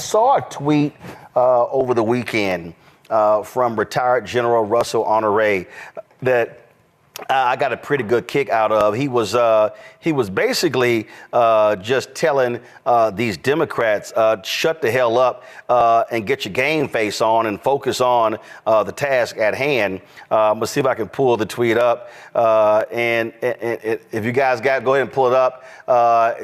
saw a tweet over the weekend from retired General Russel Honoré that I got a pretty good kick out of. He was basically just telling these Democrats, shut the hell up and get your game face on and focus on the task at hand. I'm gonna see if I can pull the tweet up. And if you guys go ahead and pull it up.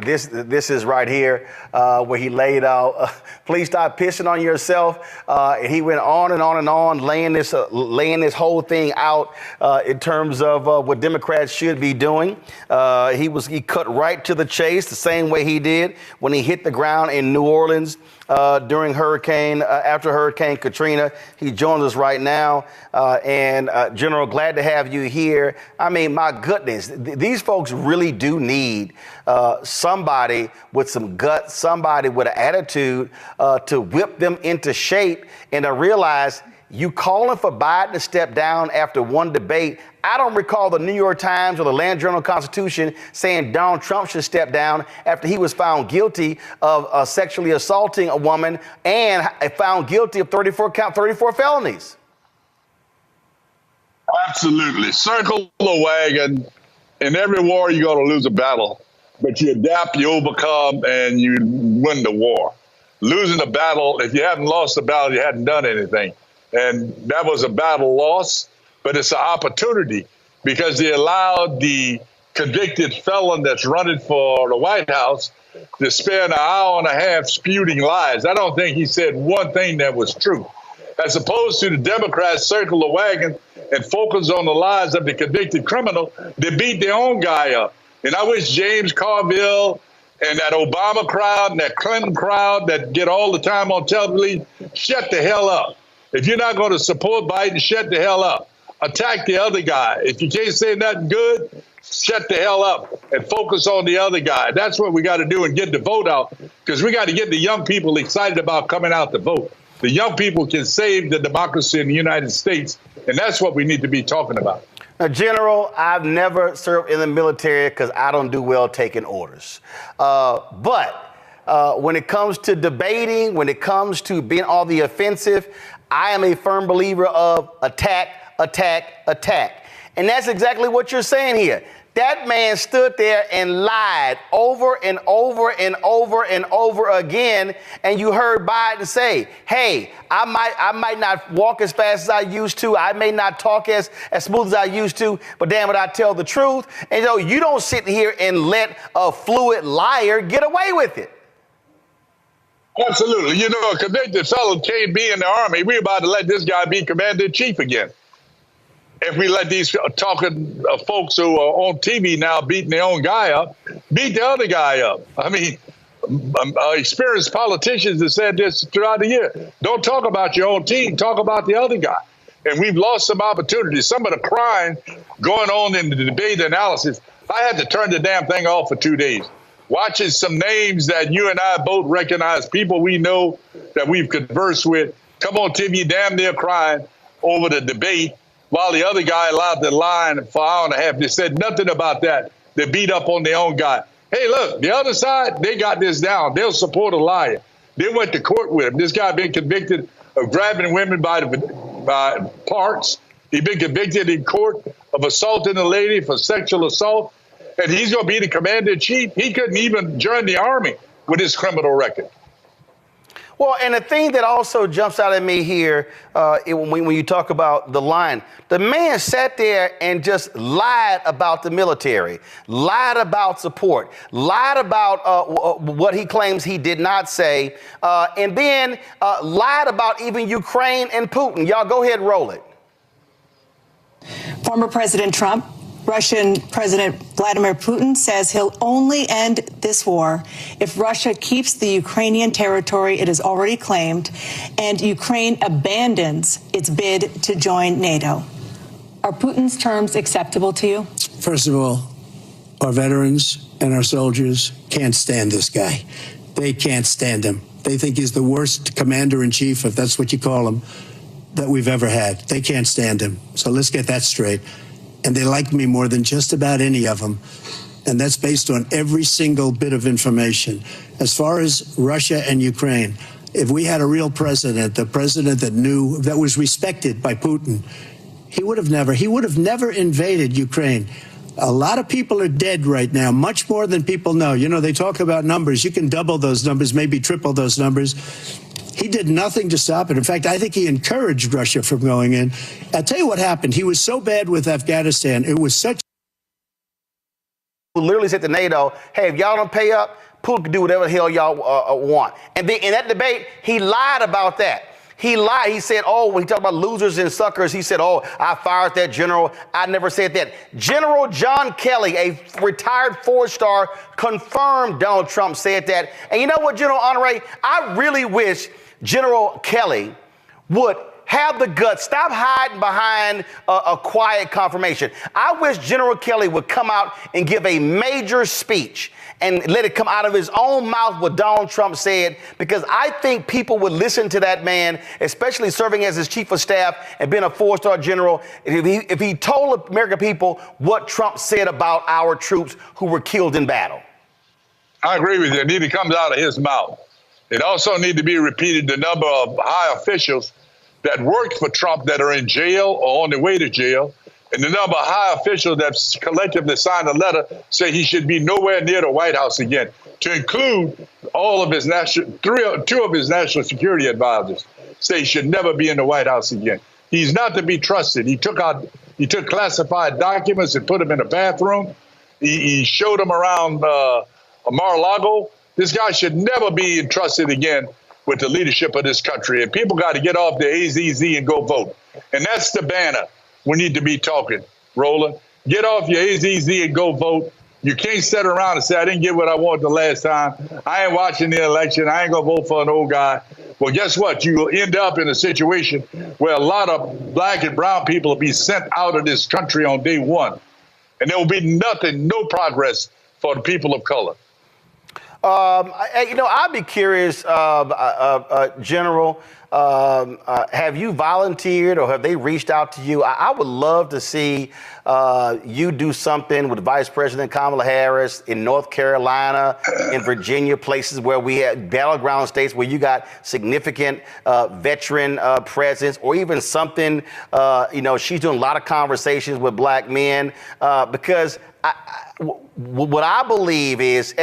This is right here where he laid out, please stop pissing on yourself. And he went on and on and on, laying this whole thing out in terms of what Democrats should be doing. He cut right to the chase the same way he did when he hit the ground in New Orleans during after Hurricane Katrina. He joins us right now. And General, glad to have you here. I mean, my goodness, these folks really do need somebody with some guts, somebody with an attitude to whip them into shape and to realize you calling for Biden to step down after one debate. I don't recall the New York Times or the Land Journal-Constitution saying Donald Trump should step down after he was found guilty of sexually assaulting a woman and found guilty of 34 felonies. Absolutely. Circle the wagon. In every war, you're going to lose a battle, but you adapt, you overcome, and you win the war. Losing a battle, if you haven't lost the battle, you hadn't done anything. And that was a battle loss, but it's an opportunity because they allowed the convicted felon that's running for the White House to spend an hour and a half spewing lies. I don't think he said one thing that was true. As opposed to the Democrats circle the wagon and focus on the lies of the convicted criminal, they beat their own guy up. And I wish James Carville and that Obama crowd and that Clinton crowd that get all the time on television, shut the hell up. If you're not going to support Biden, shut the hell up. Attack the other guy. If you can't say nothing good, shut the hell up and focus on the other guy. That's what we got to do and get the vote out, because we got to get the young people excited about coming out to vote. The young people can save the democracy in the United States, and that's what we need to be talking about. Now, General, I've never served in the military because I don't do well taking orders. But when it comes to debating, when it comes to being on the offensive, I am a firm believer of attack, attack, attack. And that's exactly what you're saying here. That man stood there and lied over and over and over and over again. And you heard Biden say, hey, I might not walk as fast as I used to. I may not talk as smooth as I used to, but damn it, I tell the truth. And you don't sit here and let a fluid liar get away with it. Absolutely. You know, a convicted felon can't be in the Army. We're about to let this guy be commander-in-chief again. If we let these talking folks who are on TV now beating their own guy up, beat the other guy up. I mean, experienced politicians have said this throughout the year. Don't talk about your own team, talk about the other guy. And we've lost some opportunities. Some of the crime going on in the debate analysis, I had to turn the damn thing off for 2 days. Watching some names that you and I both recognize, people we know that we've conversed with, come on TV damn near crying over the debate, while the other guy allowed the line for an hour and a half. They said nothing about that. They beat up on their own guy. Hey, look, the other side, they got this down. They'll support a liar. They went to court with him. This guy been convicted of grabbing women by the parts. He's been convicted in court of assaulting a lady for sexual assault. And he's going to be the commander-in-chief. He couldn't even join the Army with his criminal record. Well, and the thing that also jumps out at me here, when you talk about the line, the man sat there and just lied about the military, lied about support, lied about what he claims he did not say, and then lied about even Ukraine and Putin. Y'all go ahead and roll it. Former President Trump, Russian President Vladimir Putin says he'll only end this war if Russia keeps the Ukrainian territory it has already claimed and Ukraine abandons its bid to join NATO. Are Putin's terms acceptable to you? First of all, our veterans and our soldiers can't stand this guy. They can't stand him. They think he's the worst commander-in-chief, if that's what you call him, that we've ever had. They can't stand him. So let's get that straight. And they like me more than just about any of them. And that's based on every single bit of information. As far as Russia and Ukraine, if we had a real president, the president that knew, that was respected by Putin, he would have never invaded Ukraine. A lot of people are dead right now, much more than people know. You know, they talk about numbers. You can double those numbers, maybe triple those numbers. He did nothing to stop it. In fact, I think he encouraged Russia from going in. I'll tell you what happened. He was so bad with Afghanistan. It was such. Who literally said to NATO, hey, if y'all don't pay up, Putin can do whatever the hell y'all want. And then in that debate, he lied about that. He lied. He said, oh, when he talked about losers and suckers, he said, oh, I fired that general. I never said that. General John Kelly, a retired four-star, confirmed Donald Trump said that. And you know what, General Honoré? I really wish General Kelly would have the guts, stop hiding behind a quiet confirmation. I wish General Kelly would come out and give a major speech and let it come out of his own mouth what Donald Trump said, because I think people would listen to that man, especially serving as his chief of staff and being a four-star general, if he told American people what Trump said about our troops who were killed in battle. I agree with you. It needs to come out of his mouth. It also needs to be repeated, the number of high officials that worked for Trump that are in jail or on their way to jail, and the number of high officials that collectively signed a letter say he should be nowhere near the White House again, to include all of his two of his national security advisors say he should never be in the White House again. He's not to be trusted. He took classified documents and put them in a bathroom. He showed them around Mar-a-Lago. This guy should never be entrusted again with the leadership of this country. And people got to get off their AZZ and go vote. And that's the banner we need to be talking, Roland. Get off your AZZ and go vote. You can't sit around and say, I didn't get what I wanted the last time. I ain't watching the election. I ain't going to vote for an old guy. Well, guess what? You will end up in a situation where a lot of black and brown people will be sent out of this country on day one. And there will be nothing, no progress for the people of color. I'd be curious, General, have you volunteered or have they reached out to you? I would love to see you do something with Vice President Kamala Harris in North Carolina, in Virginia, places where we have battleground states where you got significant veteran presence, or even something, she's doing a lot of conversations with black men because what I believe is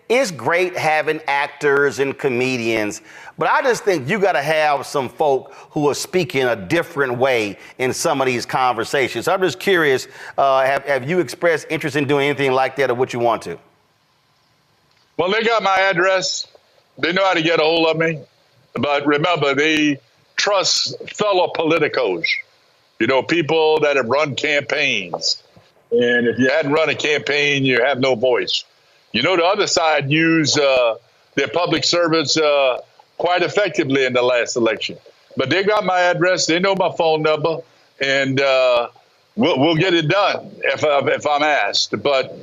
it's great having actors and comedians, but I just think you got to have some folk who are speaking a different way in some of these conversations. So I'm just curious, have you expressed interest in doing anything like that or what you want to? Well, they got my address. They know how to get a hold of me. But remember, they trust fellow politicos, people that have run campaigns. And if you hadn't run a campaign, you have no voice. The other side used their public servants quite effectively in the last election. But they got my address. They know my phone number. And we'll get it done if I'm asked. But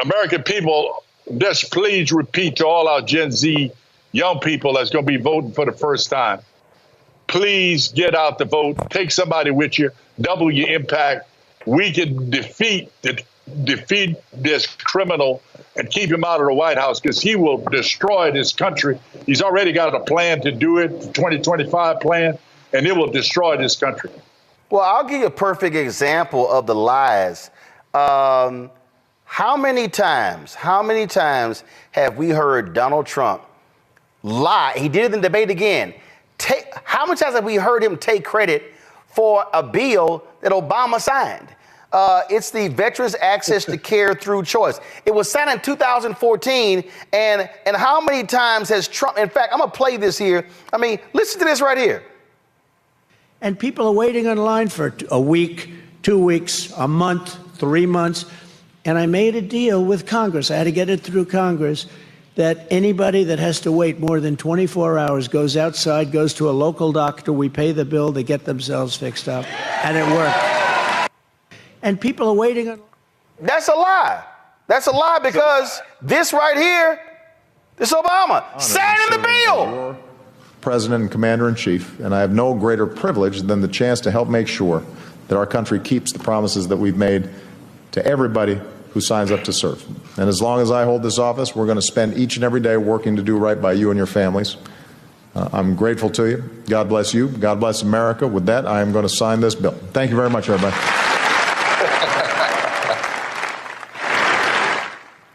American people, just please repeat to all our Gen Z young people that's going to be voting for the first time. Please get out the vote. Take somebody with you. Double your impact. We can defeat this criminal and keep him out of the White House, because he will destroy this country. He's already got a plan to do it, 2025 plan, and it will destroy this country. Well, I'll give you a perfect example of the lies. How many times have we heard Donald Trump lie? He did it in the debate again. How many times have we heard him take credit for a bill that Obama signed? It's the Veterans Access to Care Through Choice. It was signed in 2014, and how many times has Trump, in fact, I'm going to play this here. Listen to this right here. And people are waiting on line for a week, 2 weeks, a month, 3 months. And I made a deal with Congress. I had to get it through Congress that anybody that has to wait more than 24 hours goes outside, goes to a local doctor, we pay the bill, they get themselves fixed up, and it worked. And people are waiting on. That's a lie. That's a lie, because this right here, this Obama signed the bill. President and Commander-in-Chief, and I have no greater privilege than the chance to help make sure that our country keeps the promises that we've made to everybody who signs up to serve. And as long as I hold this office, we're going to spend each and every day working to do right by you and your families. I'm grateful to you. God bless you. God bless America. With that, I am going to sign this bill. Thank you very much, everybody.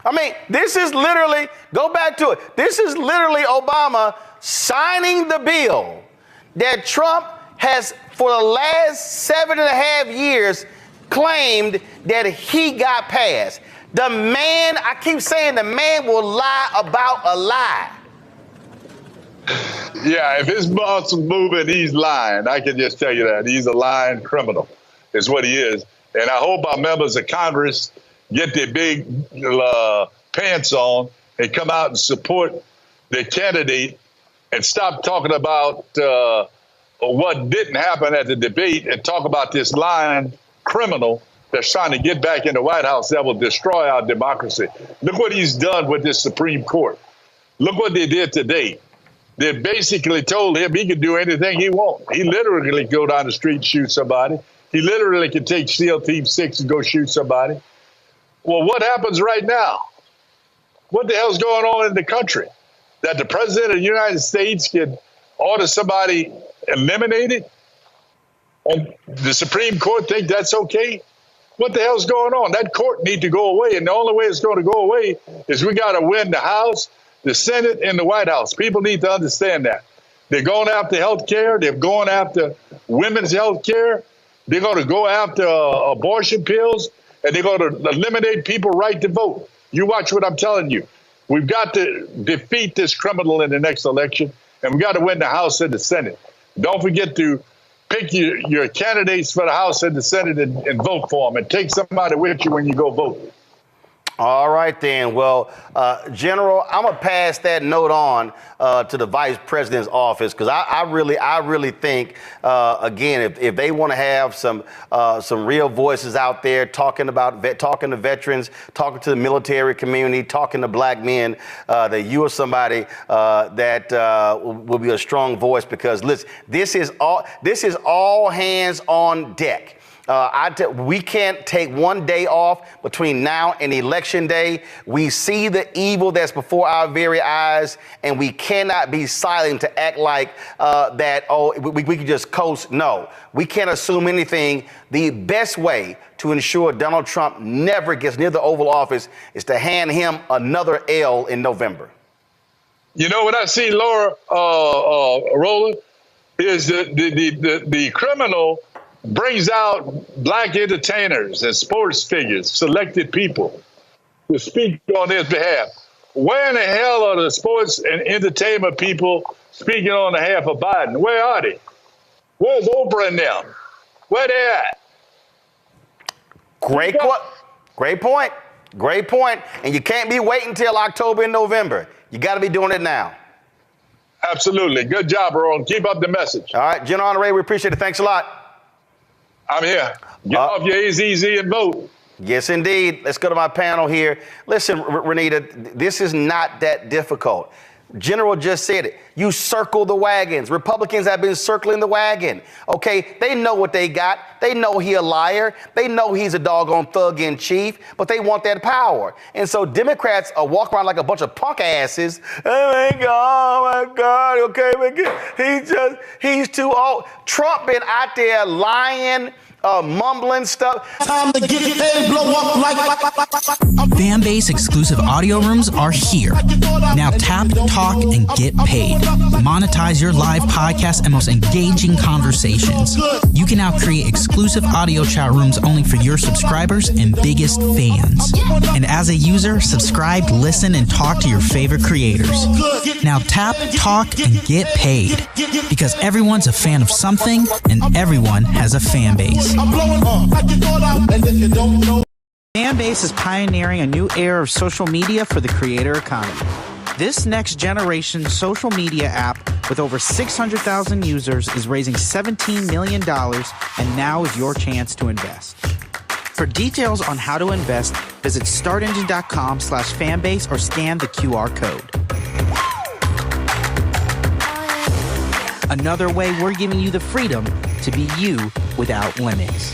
I mean, this is literally, go back to it. This is literally Obama signing the bill that Trump has, for the last 7.5 years, claimed that he got passed. The man, I keep saying the man will lie about a lie. Yeah, if his boss is moving, he's lying. I can just tell you that. He's a lying criminal, is what he is. And I hope our members of Congress get their big pants on and come out and support their candidate and stop talking about what didn't happen at the debate and talk about this lying criminal that's trying to get back in the White House that will destroy our democracy. Look what he's done with this Supreme Court. Look what they did today. They basically told him he could do anything he wants. He literally could go down the street and shoot somebody. He literally could take SEAL Team 6 and go shoot somebody. Well, what happens right now? What the hell's going on in the country? That the president of the United States can order somebody eliminated? And the Supreme Court think that's okay? What the hell's going on? That court need to go away. And the only way it's going to go away is we got to win the House, the Senate, and the White House. People need to understand that. They're going after health care. They're going after women's health care. They're going to go after abortion pills. And they're going to eliminate people's right to vote. You watch what I'm telling you. We've got to defeat this criminal in the next election. And we got to win the House and the Senate. Don't forget to pick your candidates for the House and the Senate and vote for them. And take somebody with you when you go vote. All right, then. Well, General, I'm going to pass that note on to the vice president's office, because I really think, again, if they want to have some real voices out there talking to veterans, talking to the military community, talking to black men, that you are somebody that will be a strong voice, because listen, this is all hands on deck. We can't take one day off between now and election day. We see the evil that's before our very eyes, and we cannot be silent to act like we can just coast. No, we can't assume anything. The best way to ensure Donald Trump never gets near the Oval Office is to hand him another L in November. You know what I see, Laura, Roland, is the criminal brings out black entertainers and sports figures, selected people, to speak on his behalf. Where in the hell are the sports and entertainment people speaking on behalf of Biden? Where are they? Where's Oprah and them? Where they at? Great point. And you can't be waiting until October and November. You got to be doing it now. Absolutely. Good job, Roland. Keep up the message. All right, General Honoré, we appreciate it. Thanks a lot. I'm here. Get off your AZZ and vote. Yes, indeed. Let's go to my panel here. Listen, Renita, this is not that difficult. General just said it. You circle the wagons. Republicans have been circling the wagon. Okay, they know what they got. They know he a liar. They know he's a doggone thug in chief, but they want that power. And so Democrats are walking around like a bunch of punk asses. Oh my God, okay, he's too old. Trump been out there lying, mumbling stuff. Time to get paid, blow up like. Fanbase exclusive audio rooms are here. Now tap, talk, and get paid. Monetize your live podcast and most engaging conversations. You can now create exclusive audio chat rooms only for your subscribers and biggest fans. And as a user, subscribe, listen, and talk to your favorite creators. Now tap, talk, and get paid. Because everyone's a fan of something, and everyone has a fan base. Fanbase is pioneering a new era of social media for the creator economy. This next generation social media app with over 600,000 users is raising $17 million, and now is your chance to invest. For details on how to invest, visit startengine.com/fanbase or scan the QR code. Another way we're giving you the freedom to be you without limits.